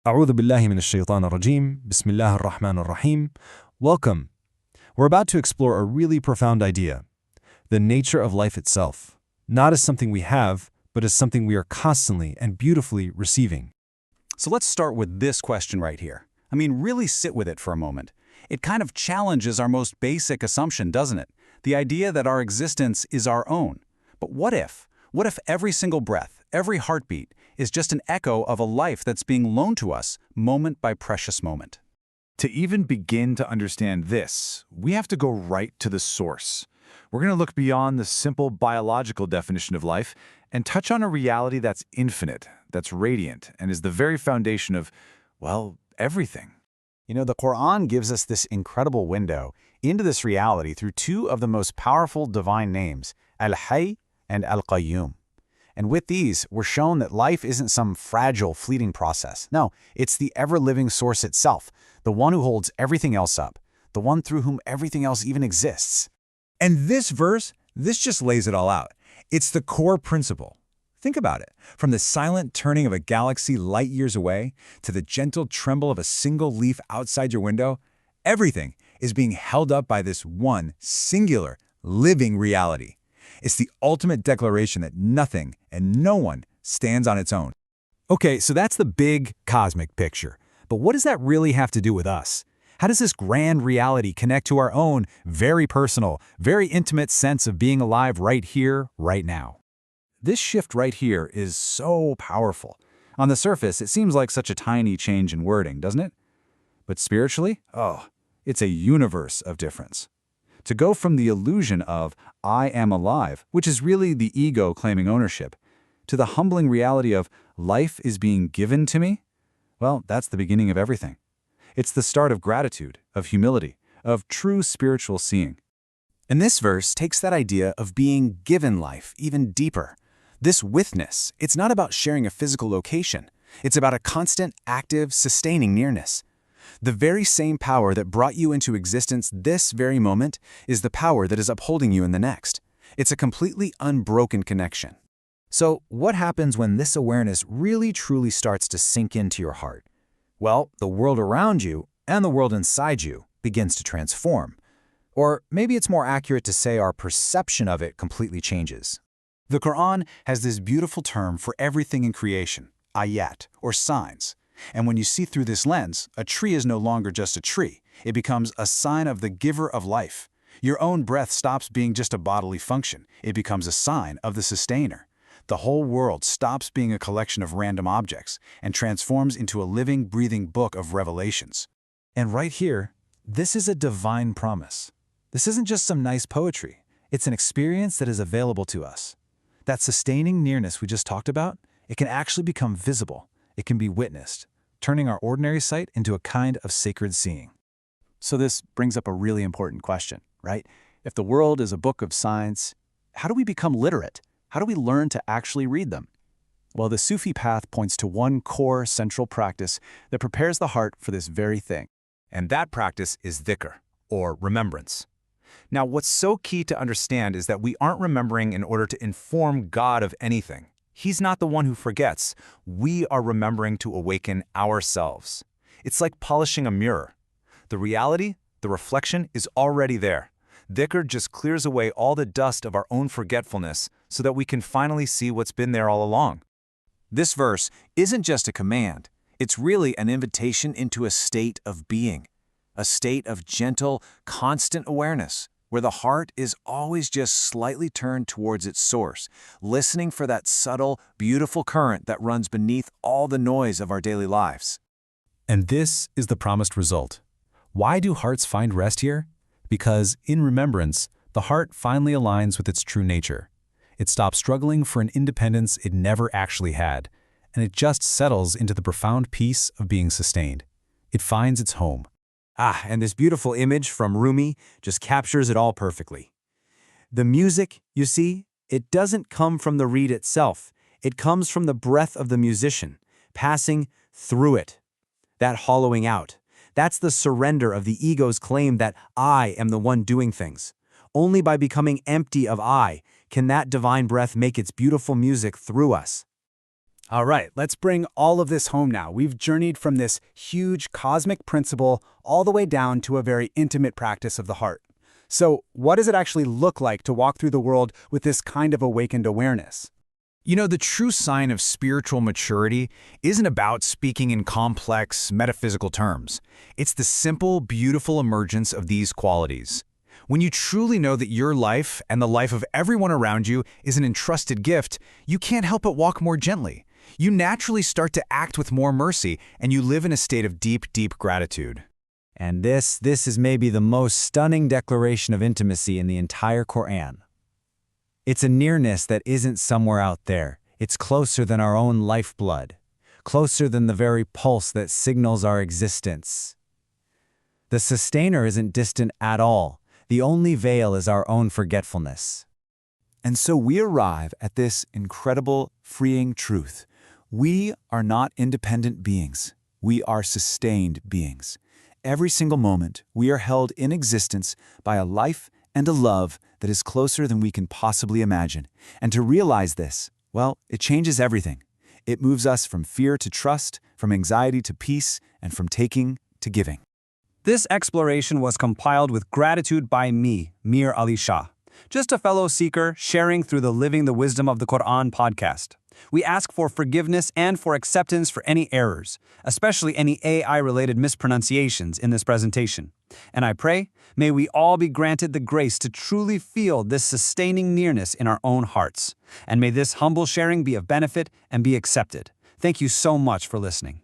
أعوذ بالله من الشيطان الرجيم. بسم الله الرحمن الرحيم. Welcome. We're about to explore a really profound idea, the nature of life itself, not as something we have, but as something we are constantly and beautifully receiving. So let's start with this question right here. Really sit with it for a moment. It kind of challenges our most basic assumption, doesn't it? The idea that our existence is our own. But what if? What if every single breath, every heartbeat, is just an echo of a life that's being loaned to us moment by precious moment? To even begin to understand this, we have to go right to the source. We're going to look beyond the simple biological definition of life and touch on a reality that's infinite, that's radiant, and is the very foundation of, well, everything. The Qur'an gives us this incredible window into this reality through two of the most powerful divine names, Al-Hayy and al-Qayyum. And with these, we're shown that life isn't some fragile, fleeting process. No, it's the ever-living source itself, the one who holds everything else up, the one through whom everything else even exists. And this verse, this just lays it all out. It's the core principle. Think about it. From the silent turning of a galaxy light years away to the gentle tremble of a single leaf outside your window, everything is being held up by this one singular, living reality. It's the ultimate declaration that nothing and no one stands on its own. Okay, so that's the big cosmic picture. But what does that really have to do with us? How does this grand reality connect to our own, very personal, very intimate sense of being alive right here, right now? This shift right here is so powerful. On the surface, it seems like such a tiny change in wording, doesn't it? But spiritually, it's a universe of difference. To go from the illusion of, I am alive, which is really the ego claiming ownership, to the humbling reality of, life is being given to me, well, that's the beginning of everything. It's the start of gratitude, of humility, of true spiritual seeing. And this verse takes that idea of being given life even deeper. This withness, it's not about sharing a physical location. It's about a constant, active, sustaining nearness. The very same power that brought you into existence this very moment is the power that is upholding you in the next. It's a completely unbroken connection. So what happens when this awareness really truly starts to sink into your heart? Well, the world around you and the world inside you begins to transform. Or maybe it's more accurate to say our perception of it completely changes. The Qur'an has this beautiful term for everything in creation, ayat, or signs. And when you see through this lens, a tree is no longer just a tree. It becomes a sign of the giver of life. Your own breath stops being just a bodily function. It becomes a sign of the sustainer. The whole world stops being a collection of random objects and transforms into a living, breathing book of revelations. And right here, this is a divine promise. This isn't just some nice poetry. It's an experience that is available to us. That sustaining nearness we just talked about, it can actually become visible. It can be witnessed, turning our ordinary sight into a kind of sacred seeing. So this brings up a really important question, right? If the world is a book of signs, how do we become literate? How do we learn to actually read them? Well, the Sufi path points to one core central practice that prepares the heart for this very thing. And that practice is dhikr, or remembrance. Now, what's so key to understand is that we aren't remembering in order to inform God of anything. He's not the one who forgets. We are remembering to awaken ourselves. It's like polishing a mirror. The reality, the reflection, is already there. Dhikr just clears away all the dust of our own forgetfulness so that we can finally see what's been there all along. This verse isn't just a command. It's really an invitation into a state of being, a state of gentle, constant awareness, where the heart is always just slightly turned towards its source, listening for that subtle, beautiful current that runs beneath all the noise of our daily lives. And this is the promised result. Why do hearts find rest here? Because in remembrance, the heart finally aligns with its true nature. It stops struggling for an independence it never actually had, and it just settles into the profound peace of being sustained. It finds its home. And this beautiful image from Rumi just captures it all perfectly. The music, you see, it doesn't come from the reed itself. It comes from the breath of the musician, passing through it. That hollowing out, that's the surrender of the ego's claim that I am the one doing things. Only by becoming empty of I can that divine breath make its beautiful music through us. All right, let's bring all of this home now. We've journeyed from this huge cosmic principle all the way down to a very intimate practice of the heart. So, what does it actually look like to walk through the world with this kind of awakened awareness? You know, the true sign of spiritual maturity isn't about speaking in complex, metaphysical terms. It's the simple, beautiful emergence of these qualities. When you truly know that your life and the life of everyone around you is an entrusted gift, you can't help but walk more gently. You naturally start to act with more mercy, and you live in a state of deep, deep gratitude. And this is maybe the most stunning declaration of intimacy in the entire Qur'an. It's a nearness that isn't somewhere out there. It's closer than our own lifeblood, closer than the very pulse that signals our existence. The sustainer isn't distant at all. The only veil is our own forgetfulness. And so we arrive at this incredible, freeing truth. We are not independent beings. We are sustained beings. Every single moment, we are held in existence by a life and a love that is closer than we can possibly imagine. And to realize this, well, it changes everything. It moves us from fear to trust, from anxiety to peace, and from taking to giving. This exploration was compiled with gratitude by me, Mir Ali Shah, just a fellow seeker sharing through the Living the Wisdom of the Qur'an podcast. We ask for forgiveness and for acceptance for any errors, especially any AI-related mispronunciations in this presentation. And I pray, may we all be granted the grace to truly feel this sustaining nearness in our own hearts. And may this humble sharing be of benefit and be accepted. Thank you so much for listening.